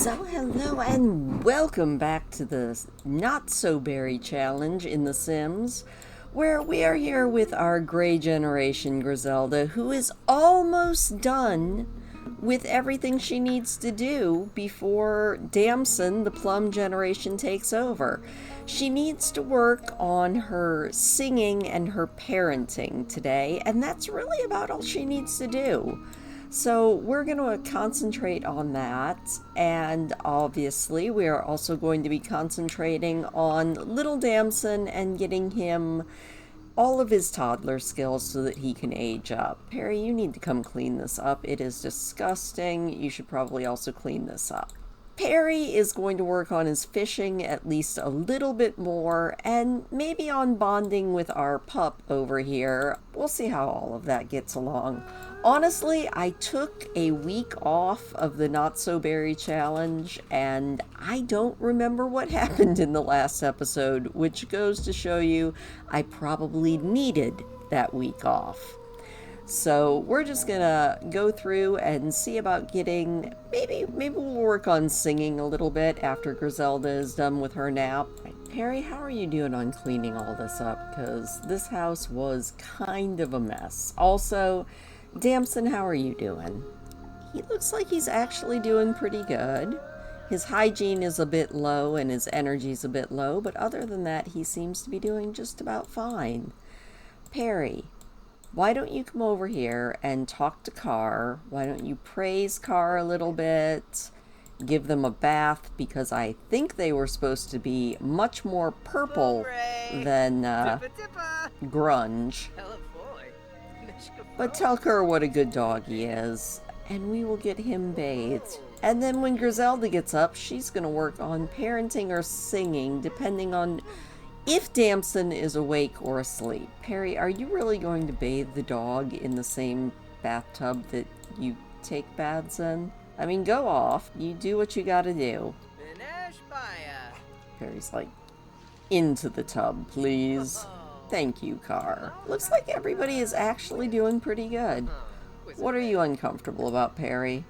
So hello and welcome back to the Not So Berry Challenge in The Sims, where we are here with our Gray Generation Grizelda, who is almost done with everything she needs to do before Damson, the Plum Generation, takes over. She needs to work on her singing and her parenting today, and that's really about all she needs to do. So we're going to concentrate on that, and obviously we are also going to be concentrating on little Damson and getting him all of his toddler skills so that he can age up. Perry, you need to come clean this up. It is disgusting. You should probably also clean this up. Perry is going to work on his fishing at least a little bit more, and maybe on bonding with our pup over here. We'll see how all of that gets along. Honestly, I took a week off of the Not So Berry Challenge, and I don't remember what happened in the last episode, which goes to show you I probably needed that week off. So we're just gonna go through and see about getting, maybe we'll work on singing a little bit after Grizelda is done with her nap. Perry, how are you doing on cleaning all this up? Because this house was kind of a mess. Also, Damson, how are you doing? He looks like he's actually doing pretty good. His hygiene is a bit low and his energy's a bit low, but other than that, he seems to be doing just about fine. Perry, why don't you come over here and talk to Car? Why don't you praise Car a little bit? Give them a bath, because I think they were supposed to be much more purple than grunge. But tell Car what a good dog he is, and we will get him bathed. And then when Grizelda gets up, she's going to work on parenting or singing, depending on if Damson is awake or asleep. Perry, are you really going to bathe the dog in the same bathtub that you take baths in? I mean, go off. You do what you gotta do. Perry's like, into the tub, please. Thank you, Car. Looks like everybody is actually doing pretty good. What are you uncomfortable about, Perry?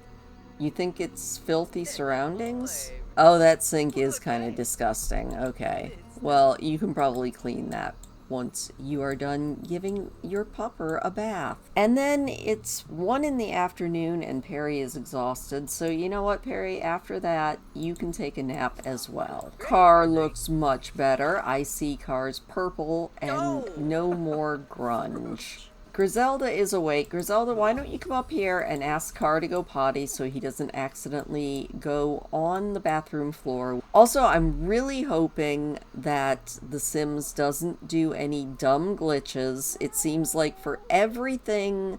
You think it's filthy surroundings? Oh, that sink is kind of disgusting. Okay. Well, you can probably clean that once you are done giving your pupper a bath. And then it's 1 in the afternoon and Perry is exhausted. So you know what, Perry? After that, you can take a nap as well. Car looks much better. I see Car's purple and no more grunge. Grizelda is awake. Grizelda, why don't you come up here and ask Car to go potty so he doesn't accidentally go on the bathroom floor. Also, I'm really hoping that The Sims doesn't do any dumb glitches. It seems like for everything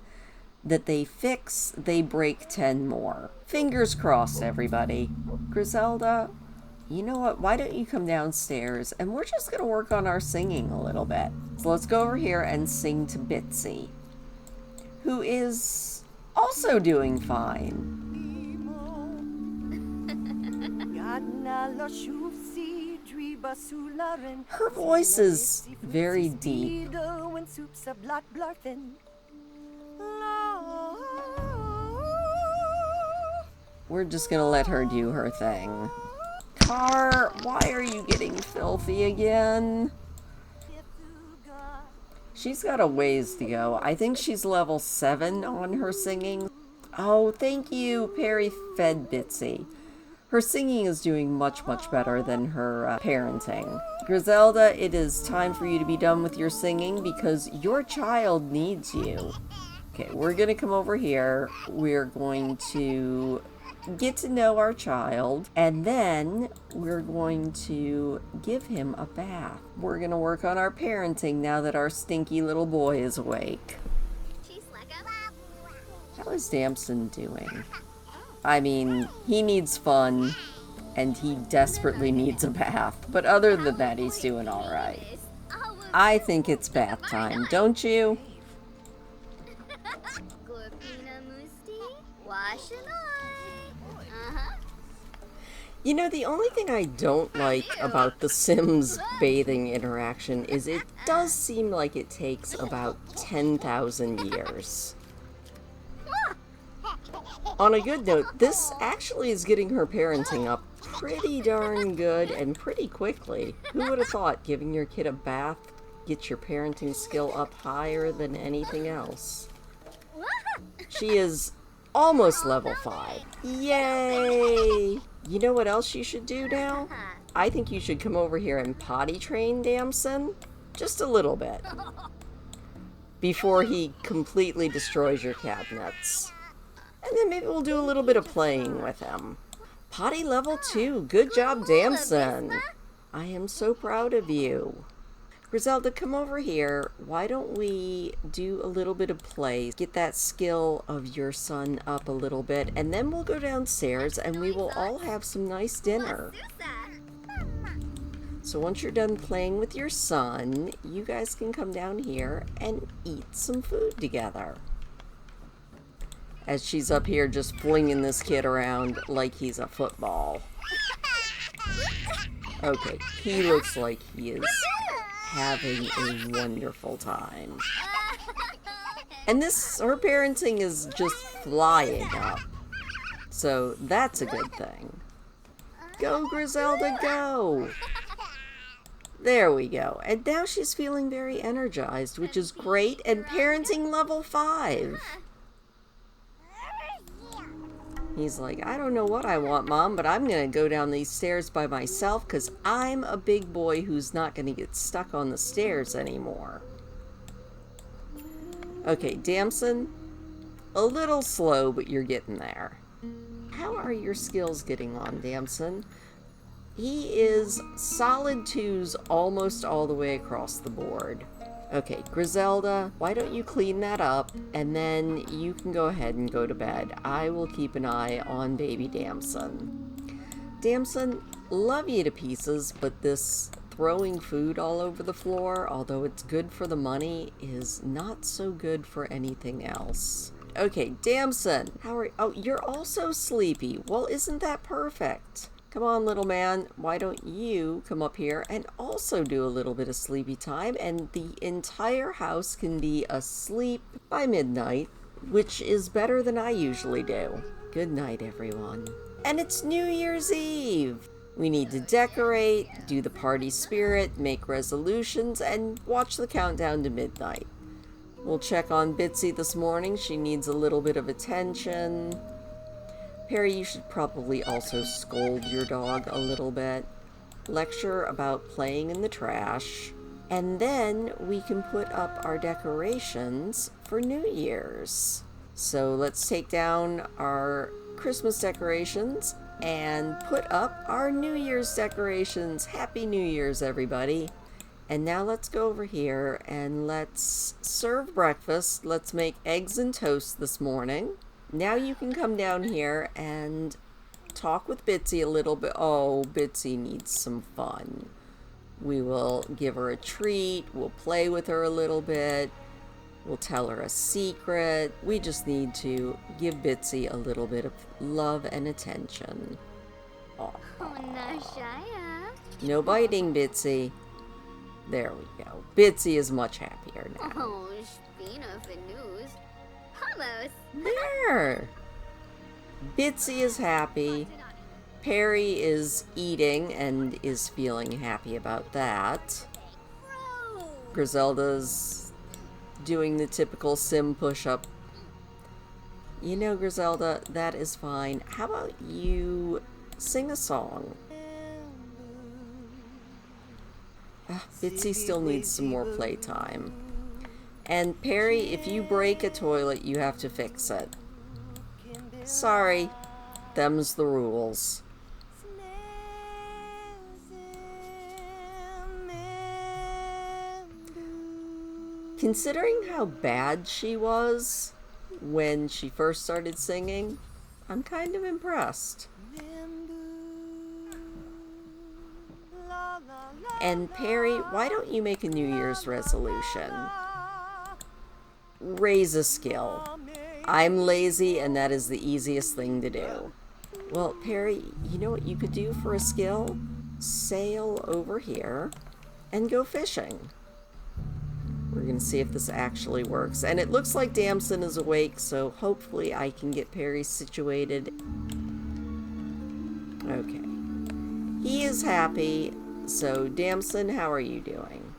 that they fix, they break 10 more. Fingers crossed, everybody. Grizelda, you know what? Why don't you come downstairs and we're just going to work on our singing a little bit. So let's go over here and sing to Bitsy, who is also doing fine. Her voice is very deep. We're just going to let her do her thing. Car, why are you getting filthy again? She's got a ways to go. I think she's level 7 on her singing. Oh, thank you. Perry fed Bitsy. Her singing is doing much, much better than her parenting. Grizelda, it is time for you to be done with your singing because your child needs you. Okay, we're going to come over here. We're going to get to know our child, and then we're going to give him a bath. We're going to work on our parenting now that our stinky little boy is awake. How is Damson doing? I mean, he needs fun, and he desperately needs a bath, but other than that, he's doing alright. I think it's bath time, don't you? You know, the only thing I don't like about the Sims bathing interaction is it does seem like it takes about 10,000 years. On a good note, this actually is getting her parenting up pretty darn good and pretty quickly. Who would have thought giving your kid a bath gets your parenting skill up higher than anything else? She is almost level 5. Yay! You know what else you should do now? I think you should come over here and potty train Damson. Just a little bit. Before he completely destroys your cabinets. And then maybe we'll do a little bit of playing with him. Potty level 2. Good job, Damson. I am so proud of you. Grizelda, come over here. Why don't we do a little bit of play? Get that skill of your son up a little bit. And then we'll go downstairs and we will all have some nice dinner. So once you're done playing with your son, you guys can come down here and eat some food together. As she's up here just flinging this kid around like he's a football. Okay, he looks like he is having a wonderful time. And her parenting is just flying up. So that's a good thing. Go, Grizelda, go! There we go. And now she's feeling very energized, which is great, and parenting level 5. He's like, I don't know what I want, Mom, but I'm going to go down these stairs by myself because I'm a big boy who's not going to get stuck on the stairs anymore. Okay, Damson, a little slow, but you're getting there. How are your skills getting on, Damson? He is solid 2s almost all the way across the board. Okay, Grizelda, why don't you clean that up, and then you can go ahead and go to bed. I will keep an eye on baby Damson. Damson, love you to pieces, but this throwing food all over the floor, although it's good for the money, is not so good for anything else. Okay, Damson, how are you? Oh, you're also sleepy. Well, isn't that perfect? Come on, little man, why don't you come up here and also do a little bit of sleepy time, and the entire house can be asleep by midnight, which is better than I usually do. Good night, everyone. And it's New Year's Eve. We need to decorate, do the party spirit, make resolutions, and watch the countdown to midnight. We'll check on Bitsy this morning. She needs a little bit of attention. Perry, you should probably also scold your dog a little bit. Lecture about playing in the trash. And then we can put up our decorations for New Year's. So let's take down our Christmas decorations and put up our New Year's decorations. Happy New Year's, everybody. And now let's go over here and let's serve breakfast. Let's make eggs and toast this morning. Now you can come down here and talk with Bitsy a little bit. Oh, Bitsy needs some fun. We will give her a treat. We'll play with her a little bit. We'll tell her a secret. We just need to give Bitsy a little bit of love and attention. Aww. No biting, Bitsy. There we go. Bitsy is much happier now. Oh, Spina for news. Almost. There. Bitsy is happy. Perry is eating and is feeling happy about that. Grizelda's doing the typical sim push-up. You know, Grizelda, that is fine. How about you sing a song? Bitsy still needs some more playtime. And Perry, if you break a toilet, you have to fix it. Sorry, them's the rules. Considering how bad she was when she first started singing, I'm kind of impressed. And Perry, why don't you make a New Year's resolution? Raise a skill. I'm lazy and that is the easiest thing to do. Well, Perry, you know what you could do for a skill? Sail over here and go fishing. We're going to see if this actually works. And it looks like Damson is awake, so hopefully I can get Perry situated. Okay. He is happy. So, Damson, how are you doing?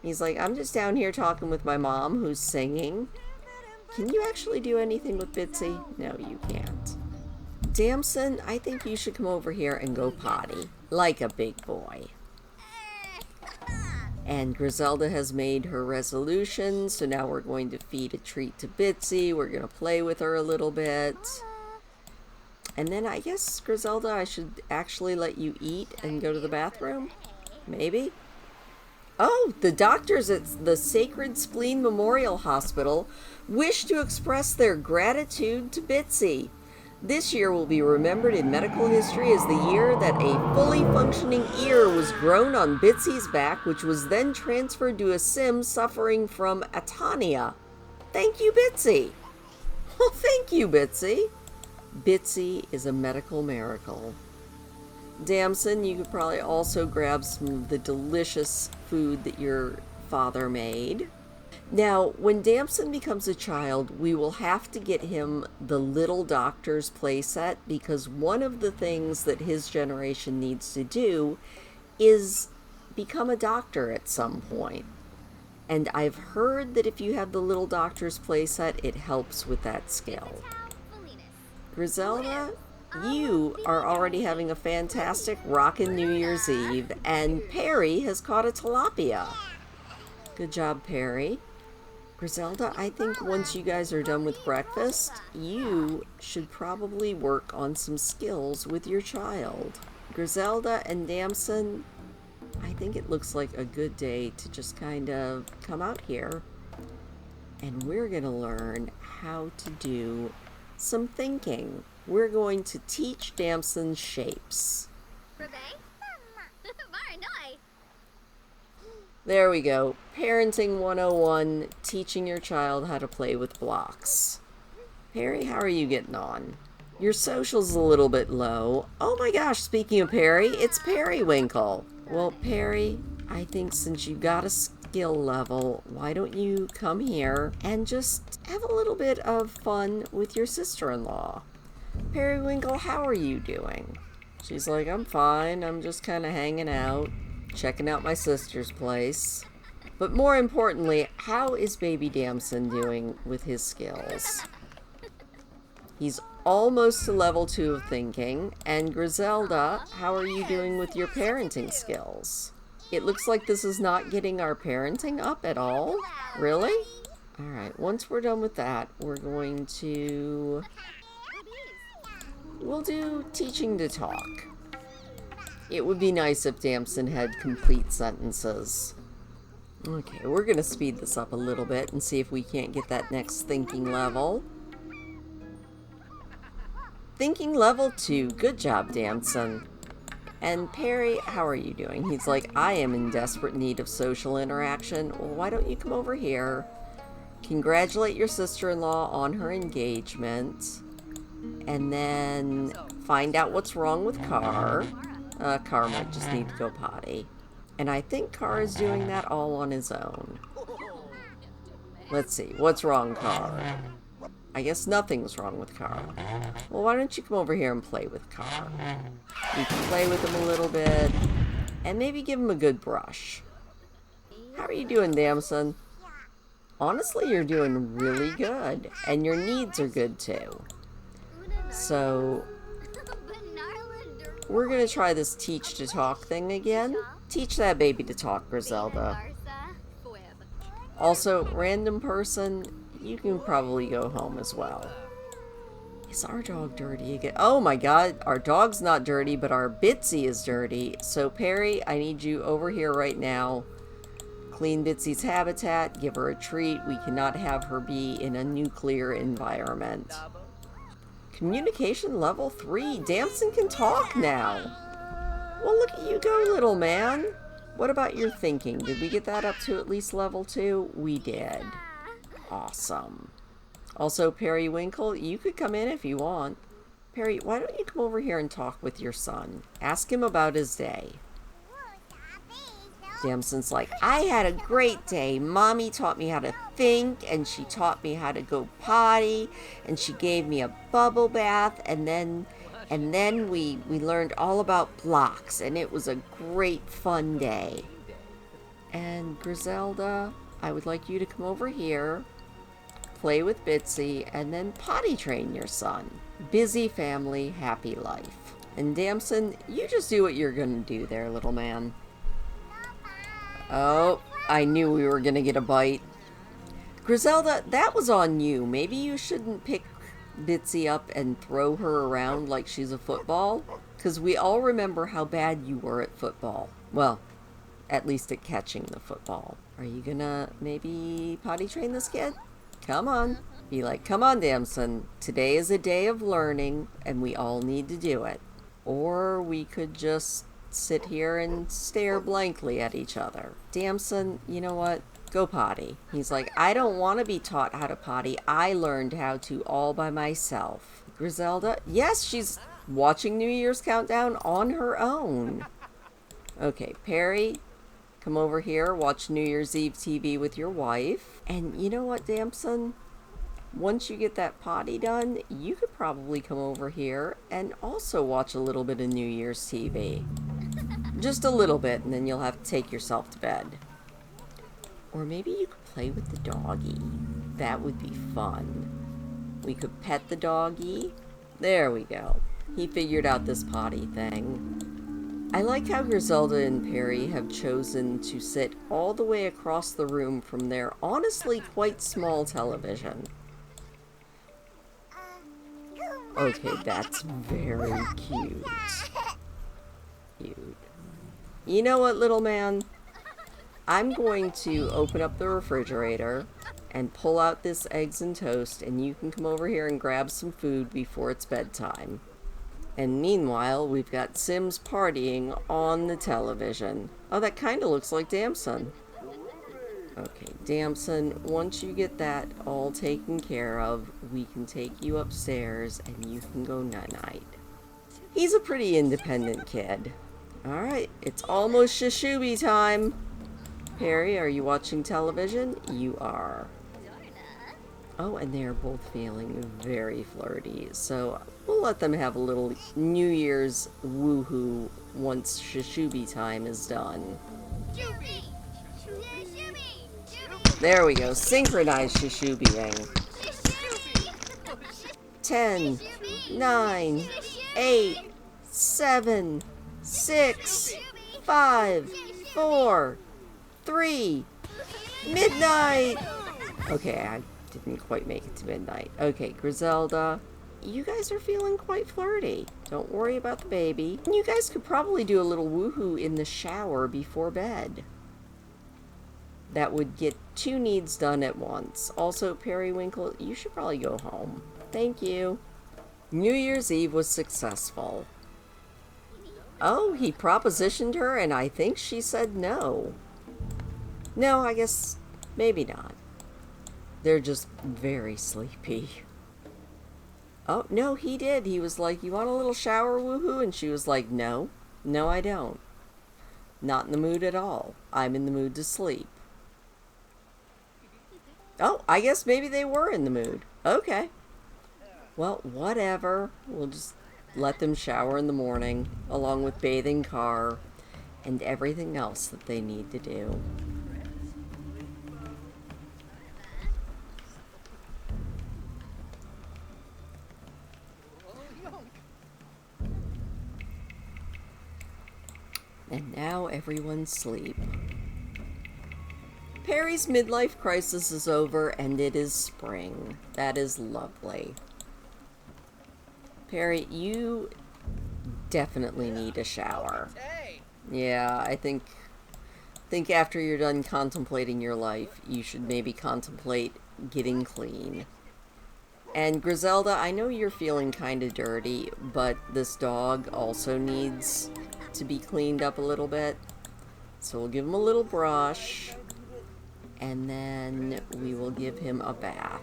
He's like, I'm just down here talking with my mom, who's singing. Can you actually do anything with Bitsy? No, you can't. Damson, I think you should come over here and go potty, like a big boy. And Grizelda has made her resolution, so now we're going to feed a treat to Bitsy. We're going to play with her a little bit. And then I guess, Grizelda, I should actually let you eat and go to the bathroom? Maybe? Oh, the doctors at the Sacred Spleen Memorial Hospital wish to express their gratitude to Bitsy. This year will be remembered in medical history as the year that a fully functioning ear was grown on Bitsy's back, which was then transferred to a sim suffering from atania. Thank you, Bitsy. Well, thank you, Bitsy. Bitsy is a medical miracle. Damson, you could probably also grab some of the delicious food that your father made. Now, when Damson becomes a child, we will have to get him the Little Doctor's playset, because one of the things that his generation needs to do is become a doctor at some point. And I've heard that if you have the Little Doctor's playset, it helps with that skill. Grizelda, you are already having a fantastic rockin' New Year's Eve, and Perry has caught a tilapia. Good job, Perry. Grizelda, I think once you guys are done with breakfast, you should probably work on some skills with your child. Grizelda and Damson, I think it looks like a good day to just kind of come out here. And we're going to learn how to do some thinking. We're going to teach Damson shapes. There we go. Parenting 101, teaching your child how to play with blocks. Perry, how are you getting on? Your social's a little bit low. Oh my gosh, speaking of Perry, it's Periwinkle. Well, Perry, I think since you got a skill level, why don't you come here and just have a little bit of fun with your sister-in-law? Periwinkle, how are you doing? She's like, I'm fine. I'm just kind of hanging out, checking out my sister's place. But more importantly, how is baby Damson doing with his skills? He's almost to level 2 of thinking. And Grizelda, how are you doing with your parenting skills? It looks like this is not getting our parenting up at all. Really? Alright, once we're done with that, we're going to... we'll do teaching to talk. It would be nice if Damson had complete sentences. Okay, we're going to speed this up a little bit and see if we can't get that next thinking level. Thinking level 2. Good job, Damson. And Perry, how are you doing? He's like, I am in desperate need of social interaction. Well, why don't you come over here? Congratulate your sister-in-law on her engagement. And then find out what's wrong with Carr. Carr might just need to go potty. And I think Carr is doing that all on his own. Let's see. What's wrong, Carr? I guess nothing's wrong with Carr. Well, why don't you come over here and play with Carr? You can play with him a little bit. And maybe give him a good brush. How are you doing, Damson? Honestly, you're doing really good. And your needs are good, too. So, we're going to try this teach to talk thing again. Teach that baby to talk, Grizelda. Also, random person, you can probably go home as well. Is our dog dirty again? Oh my god, our dog's not dirty, but our Bitsy is dirty. So, Perry, I need you over here right now. Clean Bitsy's habitat, give her a treat. We cannot have her be in a nuclear environment. Communication level 3. Damson can talk now. Well, look at you go, little man. What about your thinking? Did we get that up to at least level 2? We did. Awesome. Also, Periwinkle, you could come in if you want. Perry, why don't you come over here and talk with your son? Ask him about his day. Damson's like, I had a great day. Mommy taught me how to think, and she taught me how to go potty, and she gave me a bubble bath, and then we learned all about blocks, and it was a great fun day. And Grizelda, I would like you to come over here, play with Bitsy, and then potty train your son. Busy family, happy life. And Damson, you just do what you're gonna do there, little man. Oh, I knew we were gonna get a bite. Grizelda, that was on you. Maybe you shouldn't pick Bitsy up and throw her around like she's a football, because we all remember how bad you were at football. Well, at least at catching the football. Are you gonna maybe potty train this kid? Come on. Be like, come on, Damson. Today is a day of learning, and we all need to do it. Or we could just sit here and stare blankly at each other. Damson, you know what? Go potty. He's like, I don't want to be taught how to potty. I learned how to all by myself. Grizelda, yes, she's watching New Year's Countdown on her own. Okay, Perry, come over here, watch New Year's Eve TV with your wife. And you know what, Damson? Once you get that potty done, you could probably come over here and also watch a little bit of New Year's TV. Just a little bit, and then you'll have to take yourself to bed. Or maybe you could play with the doggy. That would be fun. We could pet the doggy. There we go. He figured out this potty thing. I like how Grizelda and Perry have chosen to sit all the way across the room from their honestly quite small television. Okay, that's very cute. Cute. You know what, little man? I'm going to open up the refrigerator and pull out this eggs and toast, and you can come over here and grab some food before it's bedtime. And meanwhile, we've got Sims partying on the television. Oh, that kind of looks like Damson. Okay, Damson, once you get that all taken care of, we can take you upstairs and you can go night-night. He's a pretty independent kid. Alright, it's almost Shishooby time. Perry, are you watching television? You are. Oh, and they're both feeling very flirty, so we'll let them have a little New Year's woohoo once Shishooby time is done. There we go, synchronized Shishoobying. 10, 9, 8, 7, 6, 5, 4, 3, midnight! Okay, I didn't quite make it to midnight. Okay, Grizelda, you guys are feeling quite flirty. Don't worry about the baby. You guys could probably do a little woohoo in the shower before bed. That would get 2 needs done at once. Also, Periwinkle, you should probably go home. Thank you. New Year's Eve was successful. Oh, he propositioned her, and I think she said no. No, I guess maybe not. They're just very sleepy. Oh, no, he did. He was like, you want a little shower woohoo? And she was like, no. No, I don't. Not in the mood at all. I'm in the mood to sleep. Oh, I guess maybe they were in the mood. Okay. Well, whatever. We'll just let them shower in the morning, along with bathing Car and everything else that they need to do. And now everyone's asleep. Perry's midlife crisis is over, and it is spring. That is lovely. Perry, you definitely need a shower. Yeah, I think after you're done contemplating your life, you should maybe contemplate getting clean. And Grizelda, I know you're feeling kind of dirty, but this dog also needs to be cleaned up a little bit. So we'll give him a little brush, and then we will give him a bath.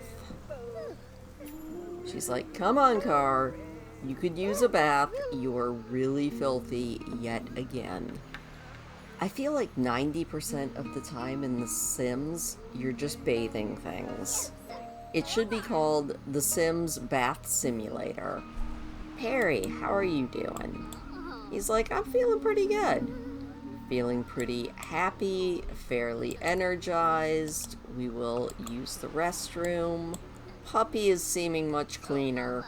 She's like, come on, Car. You could use a bath. You're really filthy yet again. I feel like 90% of the time in The Sims, you're just bathing things. It should be called The Sims Bath Simulator. Perry, how are you doing? He's like, I'm feeling pretty good. Feeling pretty happy, fairly energized. We will use the restroom. Puppy is seeming much cleaner.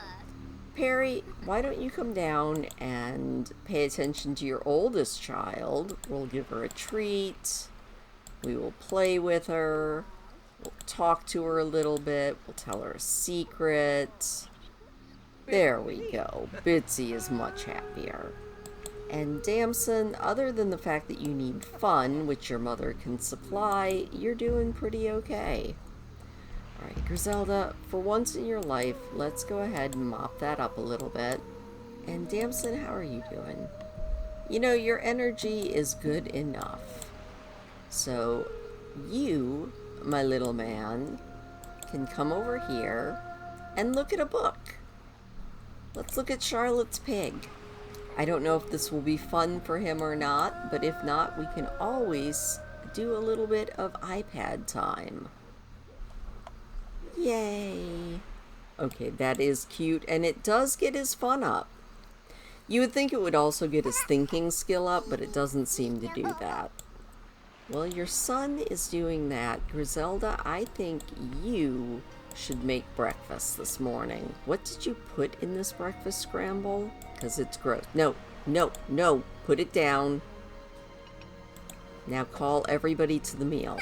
Perry, why don't you come down and pay attention to your oldest child? We'll give her a treat. We will play with her. We'll talk to her a little bit. We'll tell her a secret. There we go. Bitsy is much happier. And Damson, other than the fact that you need fun, which your mother can supply, you're doing pretty okay. Alright, Grizelda, for once in your life, let's go ahead and mop that up a little bit. And Damson, how are you doing? You know, your energy is good enough. So, you, my little man, can come over here and look at a book. Let's look at Charlotte's Pig. I don't know if this will be fun for him or not, but if not, we can always do a little bit of iPad time. Yay! Okay, that is cute, and it does get his fun up. You would think it would also get his thinking skill up, but it doesn't seem to do that. Well, your son is doing that. Grizelda, I think you should make breakfast this morning. What did you put in this breakfast scramble? Because it's gross. No, no, no. Put it down. Now call everybody to the meal.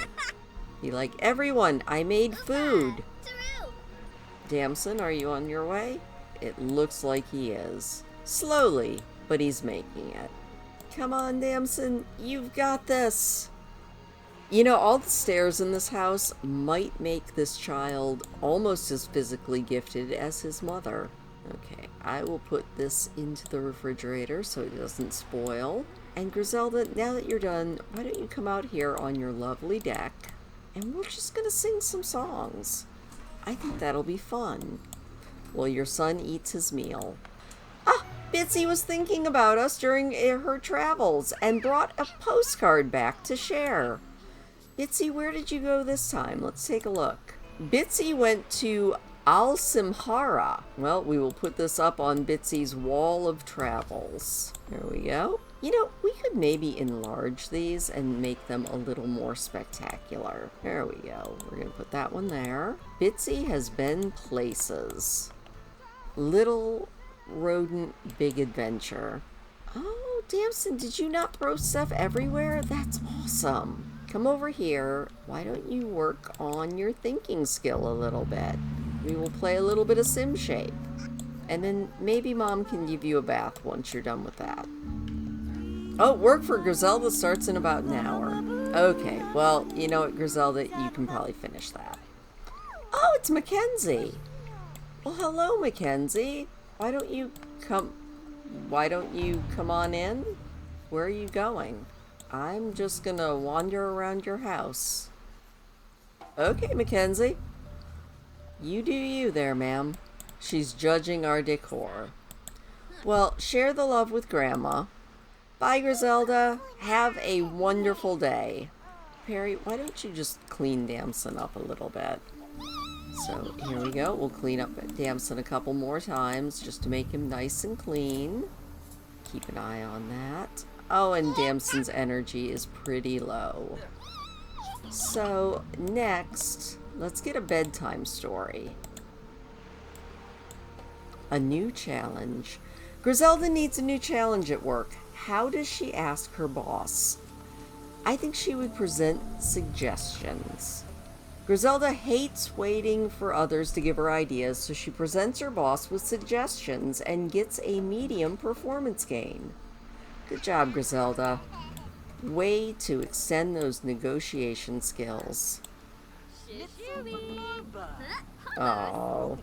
Be like, everyone, I made food. Damson, are you on your way? It looks like he is. Slowly, but he's making it. Come on, Damson, you've got this. You know, all the stairs in this house might make this child almost as physically gifted as his mother. Okay, I will put this into the refrigerator so it doesn't spoil. And Grizelda, now that you're done, why don't you come out here on your lovely deck and we're just gonna sing some songs. I think that'll be fun. While your son eats his meal. Ah, Bitsy was thinking about us during her travels and brought a postcard back to share. Bitsy, where did you go this time? Let's take a look. Bitsy went to Al-Simhara. Well, we will put this up on Bitsy's wall of travels. There we go. You know, we could maybe enlarge these and make them a little more spectacular. There we go. We're going to put that one there. Bitsy has been places. Little rodent big adventure. Oh, Damson, did you not throw stuff everywhere? That's awesome. Come over here. Why don't you work on your thinking skill a little bit? We will play a little bit of Sim Shape. And then maybe Mom can give you a bath once you're done with that. Oh, work for Grizelda starts in about an hour. Okay, well, you know what, Grizelda, you can probably finish that. Oh, it's Mackenzie. Well, hello, Mackenzie. Why don't you come on in? Where are you going? I'm just gonna wander around your house. Okay, Mackenzie. You do you there, ma'am. She's judging our decor. Well, share the love with Grandma. Bye, Grizelda. Have a wonderful day. Perry, why don't you just clean Damson up a little bit? So, here we go. We'll clean up Damson a couple more times just to make him nice and clean. Keep an eye on that. Oh, and Damson's energy is pretty low. So, next, let's get a bedtime story. A new challenge. Grizelda needs a new challenge at work. How does she ask her boss? I think she would present suggestions. Grizelda hates waiting for others to give her ideas, so she presents her boss with suggestions and gets a medium performance gain. Good job, Grizelda. Way to extend those negotiation skills. Oh.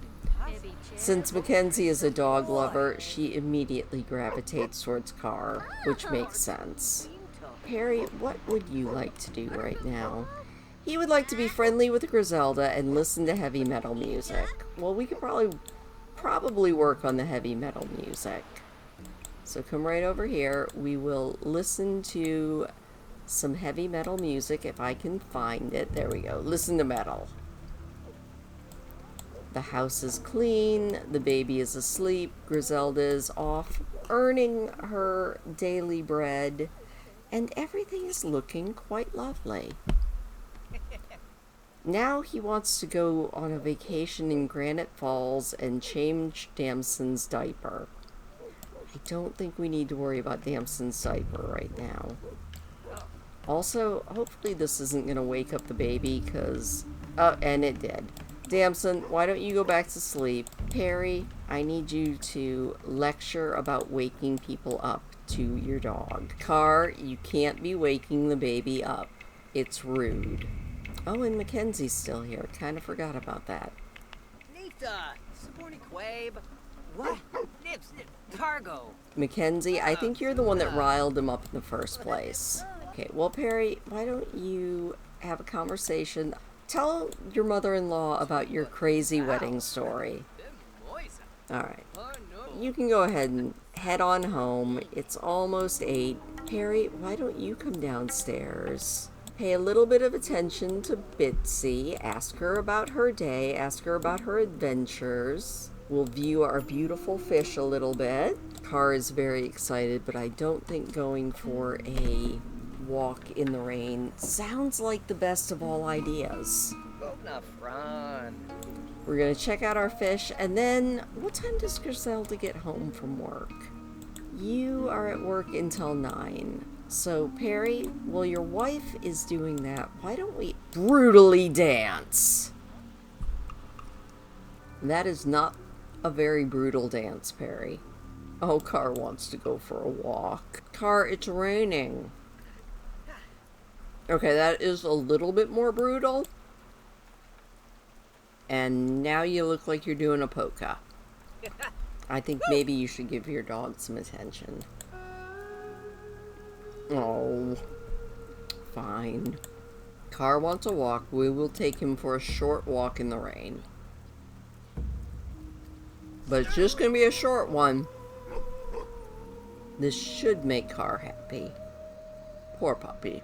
Since Mackenzie is a dog lover, she immediately gravitates towards car, which makes sense. Perry, what would you like to do right now? He would like to be friendly with Grizelda and listen to heavy metal music. Well, we could probably work on the heavy metal music. So come right over here. We will listen to some heavy metal music if I can find it. There we go. Listen to metal. The house is clean. The baby is asleep. Grizelda is off earning her daily bread. And everything is looking quite lovely. Now he wants to go on a vacation in Granite Falls and change Damson's diaper. I don't think we need to worry about Damson's diaper right now. Also, hopefully this isn't going to wake up the baby, because... Oh, and it did. Damson, why don't you go back to sleep? Perry, I need you to lecture about waking people up to your dog. Car, you can't be waking the baby up. It's rude. Oh, and Mackenzie's still here. Kind of forgot about that. Nita, Saborni Quabe. What? Nips, Cargo. Mackenzie, I think you're the one that riled him up in the first place. Okay, well, Perry, why don't you have a conversation? Tell your mother-in-law about your crazy wedding story. Alright. You can go ahead and head on home. It's almost 8. Perry, why don't you come downstairs? Pay a little bit of attention to Bitsy. Ask her about her day. Ask her about her adventures. We'll view our beautiful fish a little bit. Car is very excited, but I don't think going for a walk in the rain sounds like the best of all ideas. We're going to check out our fish, and then what time does Grizelda get home from work? You are at work until 9. So, Perry, while your wife is doing that, why don't we brutally dance? That is not a very brutal dance, Perry. Oh, Car wants to go for a walk. Car, it's raining. Okay, that is a little bit more brutal. And now you look like you're doing a polka. I think maybe you should give your dog some attention. Oh, fine. Car wants a walk. We will take him for a short walk in the rain. But it's just going to be a short one. This should make Car happy. Poor puppy.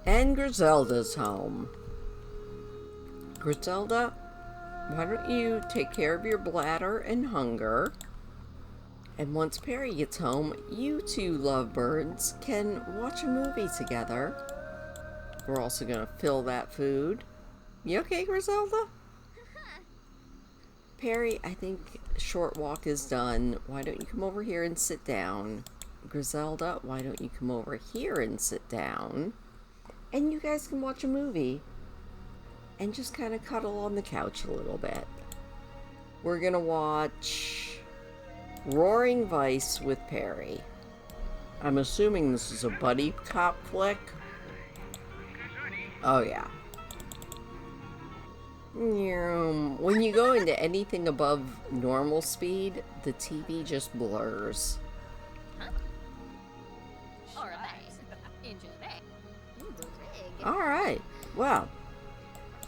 And Grizelda's home. Grizelda, why don't you take care of your bladder and hunger? And once Perry gets home, you two lovebirds can watch a movie together. We're also going to fill that food. You okay, Grizelda? Perry, I think short walk is done. Why don't you come over here and sit down? Grizelda, why don't you come over here and sit down? And you guys can watch a movie. And just kind of cuddle on the couch a little bit. We're going to watch Roaring Vice with Perry. I'm assuming this is a buddy cop flick. Oh, yeah. When you go into anything above normal speed, the TV just blurs. Alright, well,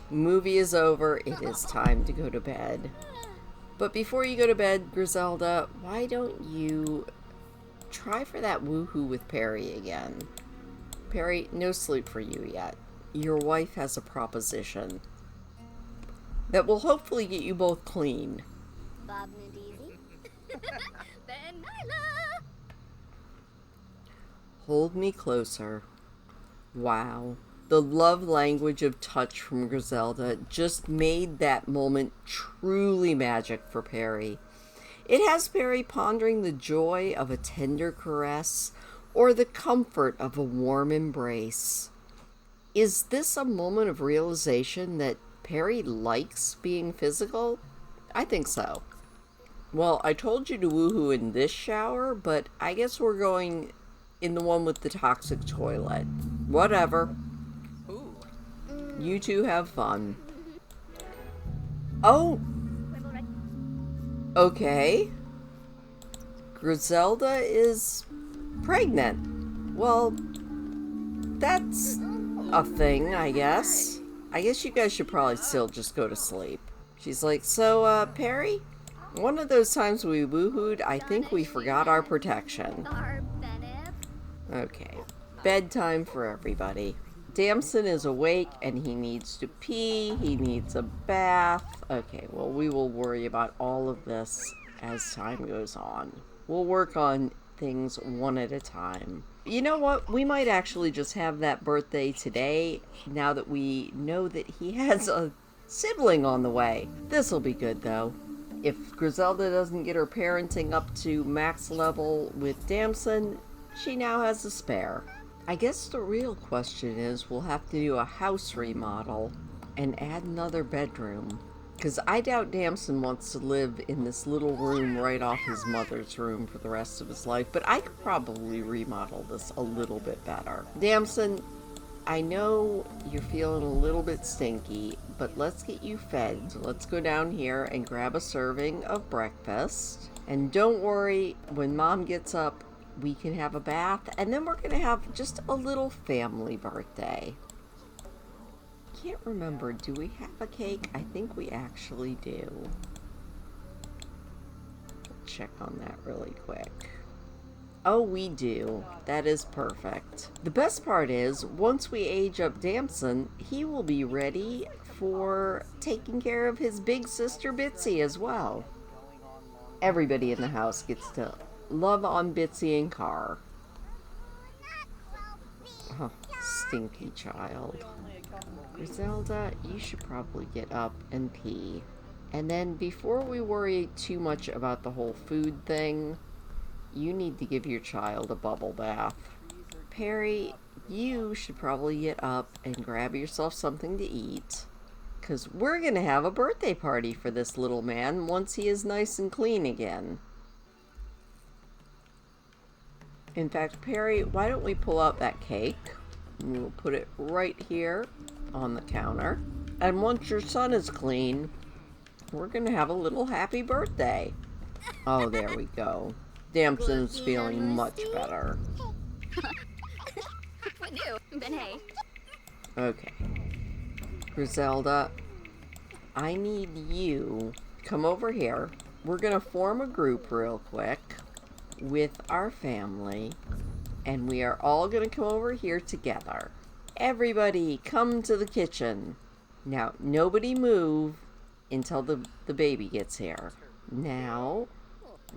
movie is over. It is time to go to bed. But before you go to bed, Grizelda, why don't you try for that woohoo with Perry again? Perry, no sleep for you yet. Your wife has a proposition that will hopefully get you both clean. Bob Nadezi. Ben Nyla. Hold me closer. Wow. The love language of touch from Grizelda just made that moment truly magic for Perry. It has Perry pondering the joy of a tender caress or the comfort of a warm embrace. Is this a moment of realization that Perry likes being physical? I think so. Well, I told you to woohoo in this shower, but I guess we're going in the one with the toxic toilet. Whatever. You two have fun. Oh! Okay. Grizelda is pregnant. Well, that's a thing, I guess. I guess you guys should probably still just go to sleep. She's like, so, Perry? One of those times we woohooed, I think we forgot our protection. Okay. Bedtime for everybody. Damson is awake and he needs to pee, he needs a bath. Okay, well, we will worry about all of this as time goes on. We'll work on things one at a time. You know what? We might actually just have that birthday today, now that we know that he has a sibling on the way. This'll be good, though. If Grizelda doesn't get her parenting up to max level with Damson, she now has a spare. I guess the real question is we'll have to do a house remodel and add another bedroom. Because I doubt Damson wants to live in this little room right off his mother's room for the rest of his life. But I could probably remodel this a little bit better. Damson, I know you're feeling a little bit stinky, but let's get you fed. Let's go down here and grab a serving of breakfast. And don't worry, when Mom gets up, we can have a bath, and then we're going to have just a little family birthday. Can't remember, do we have a cake? I think we actually do. Check on that really quick. Oh, we do. That is perfect. The best part is, once we age up Damson, he will be ready for taking care of his big sister Bitsy as well. Everybody in the house gets to love on Bitsy and Car. Oh, stinky child. Grizelda, you should probably get up and pee. And then before we worry too much about the whole food thing, you need to give your child a bubble bath. Perry, you should probably get up and grab yourself something to eat, because we're going to have a birthday party for this little man once he is nice and clean again. In fact, Perry, why don't we pull out that cake? And we'll put it right here on the counter. And once your son is clean, we're going to have a little happy birthday. Oh, there we go. Damson's feeling much better. What new? Ben hey. Okay. Grizelda, I need you to come over here. We're going to form a group real quick with our family, and we are all going to come over here together. Everybody come to the kitchen. Now, nobody move until the baby gets here. Now,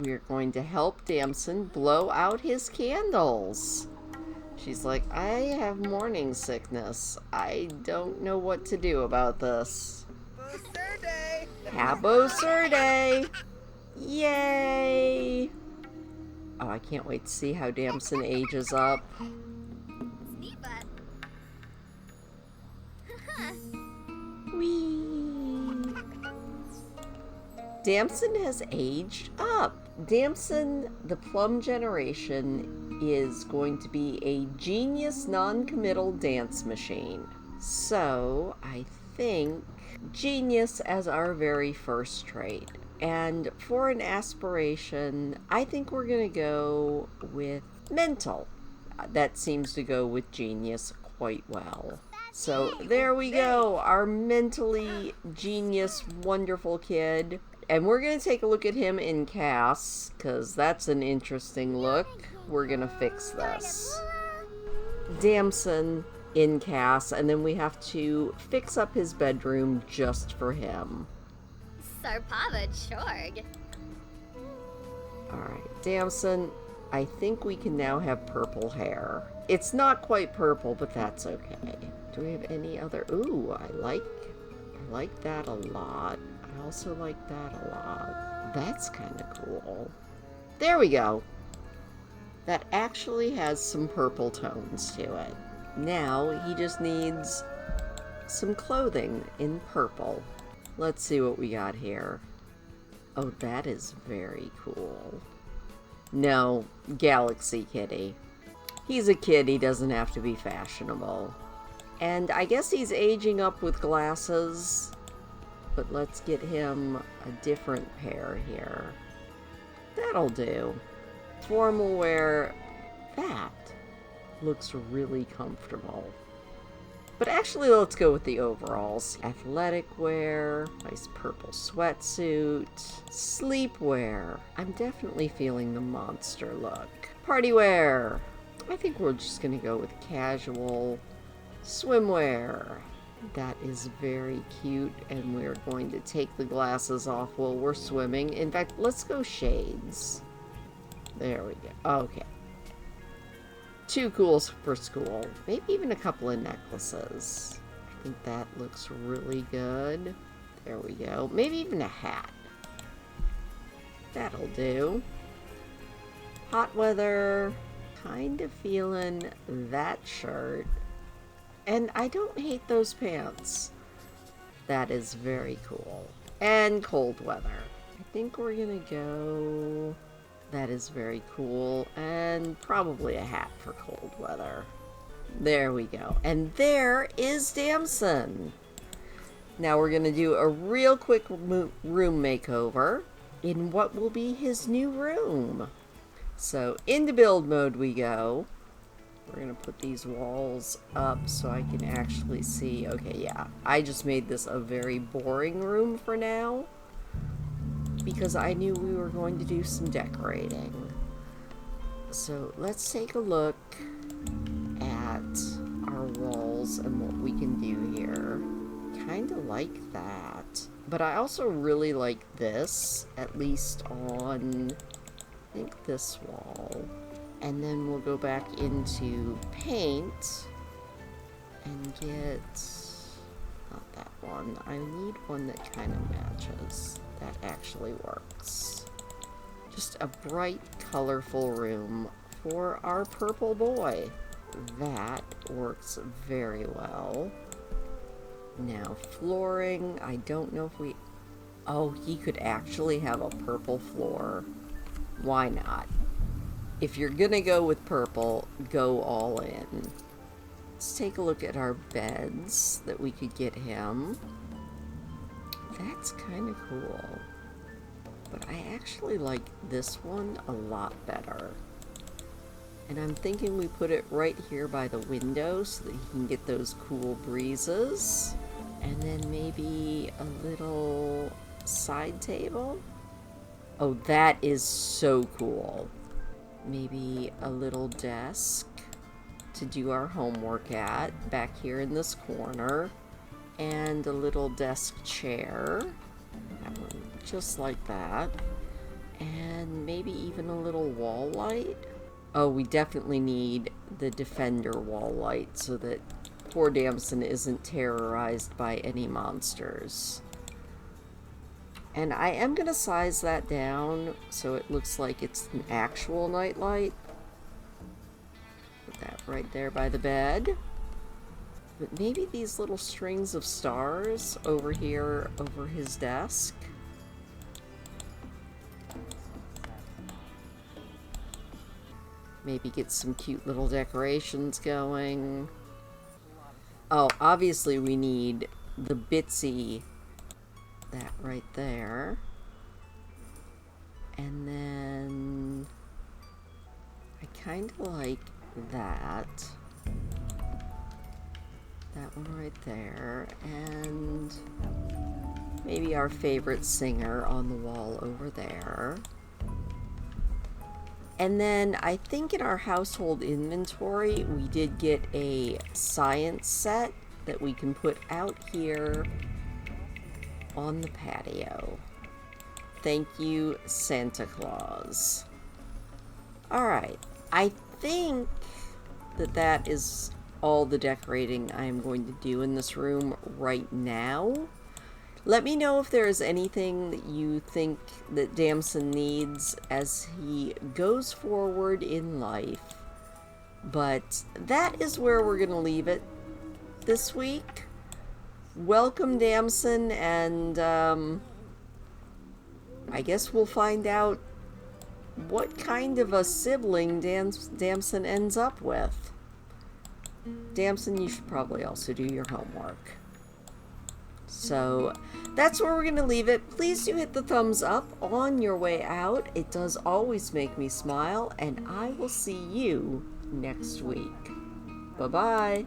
we're going to help Damson blow out his candles. She's like, I have morning sickness. I don't know what to do about this. Habo Surde! Yay! Oh, I can't wait to see how Damson ages up. Whee! Damson has aged up. Damson, the Plum generation, is going to be a genius non-committal dance machine. So, I think genius as our very first trait. And for an aspiration, I think we're going to go with mental. That seems to go with genius quite well. So there we go, our mentally genius, wonderful kid. And we're going to take a look at him in Cass, because that's an interesting look. We're going to fix this. Damson in Cass, and then we have to fix up his bedroom just for him. Sarpava Chorg. Alright, Damson, I think we can now have purple hair. It's not quite purple, but that's okay. Do we have any other? Ooh, I like that a lot. I also like that a lot. That's kind of cool. There we go. That actually has some purple tones to it. Now he just needs some clothing in purple. Let's see what we got here. Oh, that is very cool. No, Galaxy Kitty. He's a kid, he doesn't have to be fashionable. And I guess he's aging up with glasses, but let's get him a different pair here. That'll do. Formal wear, that looks really comfortable. But actually, let's go with the overalls. Athletic wear, nice purple sweatsuit, sleepwear. I'm definitely feeling the monster look. Party wear. I think we're just going to go with casual swimwear. That is very cute, and we're going to take the glasses off while we're swimming. In fact, let's go shades. There we go. Okay. Too cool for school. Maybe even a couple of necklaces. I think that looks really good. There we go. Maybe even a hat. That'll do. Hot weather. Kind of feeling that shirt. And I don't hate those pants. That is very cool. And cold weather. I think we're gonna go... That is very cool. And probably a hat for cold weather. There we go. And there is Damson. Now we're gonna do a real quick room makeover in what will be his new room. So into build mode we go. We're gonna put these walls up so I can actually see. Okay, yeah, I just made this a very boring room for now because I knew we were going to do some decorating. So let's take a look at our walls and what we can do here. Kind of like that, but I also really like this, at least on, I think, this wall. And then we'll go back into paint and get, not that one. I need one that kind of matches. That actually works. Just a bright, colorful room for our purple boy. That works very well. Now, flooring, I don't know if we... Oh, he could actually have a purple floor. Why not? If you're gonna go with purple, go all in. Let's take a look at our beds that we could get him. That's kind of cool. But I actually like this one a lot better. And I'm thinking we put it right here by the window so that he can get those cool breezes. And then maybe a little side table. Oh, that is so cool. Maybe a little desk to do our homework at back here in this corner. And a little desk chair. That one, just like that. And maybe even a little wall light. Oh, we definitely need the Defender wall light so that poor Damson isn't terrorized by any monsters. And I am going to size that down so it looks like it's an actual nightlight. Put that right there by the bed. But maybe these little strings of stars over here over his desk. Maybe get some cute little decorations going. Oh, obviously we need the Bitsy, that right there. And then I kind of like that. That one right there. And maybe our favorite singer on the wall over there. And then I think in our household inventory, we did get a science set that we can put out here on the patio. Thank you, Santa Claus. Alright, I think that that is all the decorating I'm going to do in this room right now. Let me know if there is anything that you think that Damson needs as he goes forward in life. But that is where we're going to leave it this week. Welcome, Damson, and I guess we'll find out what kind of a sibling Damson ends up with. Damson, you should probably also do your homework. So that's where we're going to leave it. Please do hit the thumbs up on your way out. It does always make me smile, and I will see you next week. Bye-bye.